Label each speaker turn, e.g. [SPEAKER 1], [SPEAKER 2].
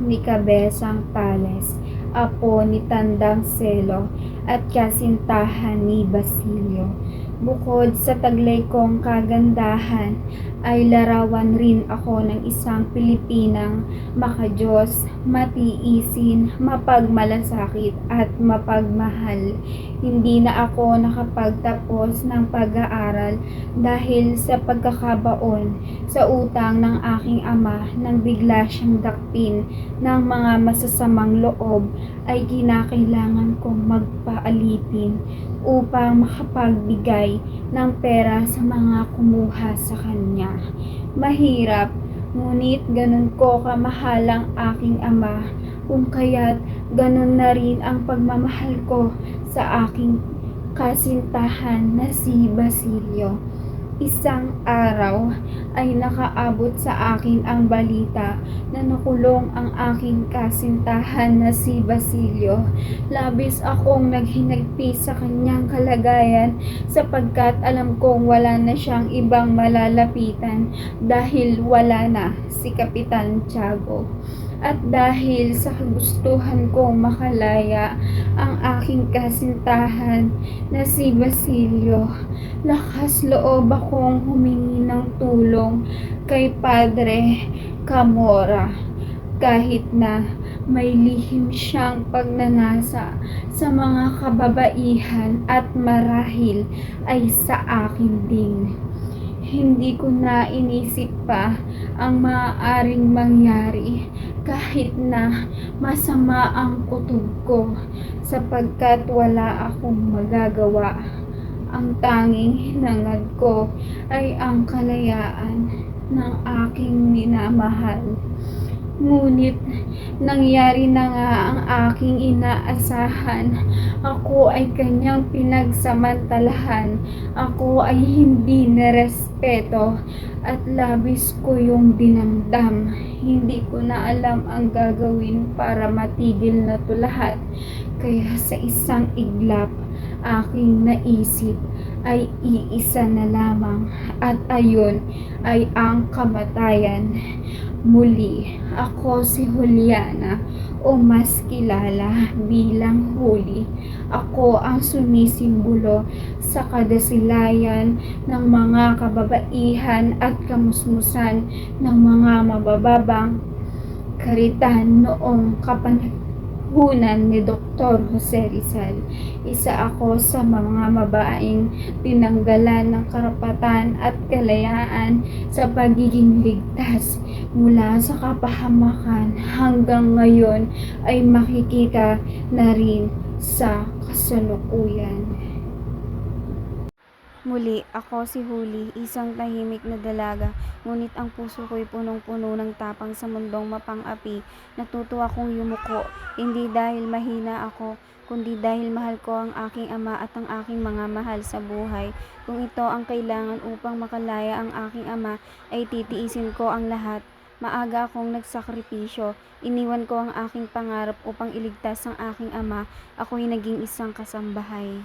[SPEAKER 1] ni Kabesang Tales, apo ni Tandang Selo, at kasintahan ni Basilio. Bukod sa taglay kong kagandahan, ay larawan rin ako ng isang Pilipinang makadiyos, matiisin, mapagmalasakit at mapagmahal. Hindi na ako nakapagtapos ng pag-aaral dahil sa pagkakabaon sa utang ng aking ama nang bigla siyang dakpin ng mga masasamang loob ay kinakailangan kong magpaalipin upang makapagbigay ng pera sa mga kumuha sa kanya. Mahirap, ngunit ganun ko kamahal ang aking ama, kung kaya't ganun na rin ang pagmamahal ko sa aking kasintahan na si Basilio. Isang araw ay nakaabot sa akin ang balita na nakulong ang aking kasintahan na si Basilio. Labis akong naghinagpis sa kanyang kalagayan sapagkat alam kong wala na siyang ibang malalapitan dahil wala na si Kapitan Tiago. At dahil sa kagustuhan kong makalaya ang aking kasintahan na si Basilio, lakas loob akong humingi ng tulong kay Padre Camora kahit na may lihim siyang pagnanasa sa mga kababaihan at marahil ay sa akin din. Hindi ko na inisip pa ang maaaring mangyari kahit na masama ang kutob ko sapagkat wala akong magagawa. Ang tanging hinangad ko ay ang kalayaan ng aking minamahal. Ngunit nangyari na nga ang aking inaasahan. Ako ay kanyang pinagsamantalahan. Ako ay hindi narespeto at labis ko yung dinamdam. Hindi ko na alam ang gagawin para matigil na to lahat. Kaya sa isang iglap, aking naisip ay iisa na lamang at ayon ay ang kamatayan. Muli, ako si Juliana o mas kilala bilang Huli. Ako ang sumisimbolo sa kadasilayan ng mga kababaihan at kamusmusan ng mga mabababang karitan noong kapanahunan ni Dr. Jose Rizal. Isa ako sa mga mabaing tinanggalan ng karapatan at kalayaan sa pagiging ligtas mula sa kapahamakan hanggang ngayon ay makikita na rin sa kasalukuyan.
[SPEAKER 2] Muli, ako si Huli, isang tahimik na dalaga, ngunit ang puso ko'y punong-puno ng tapang sa mundong mapang-api. Natuto akong yumuko, hindi dahil mahina ako, kundi dahil mahal ko ang aking ama at ang aking mga mahal sa buhay. Kung ito ang kailangan upang makalaya ang aking ama, ay titiisin ko ang lahat. Maaga akong nagsakripisyo, iniwan ko ang aking pangarap upang iligtas ang aking ama. Ako'y naging isang kasambahay.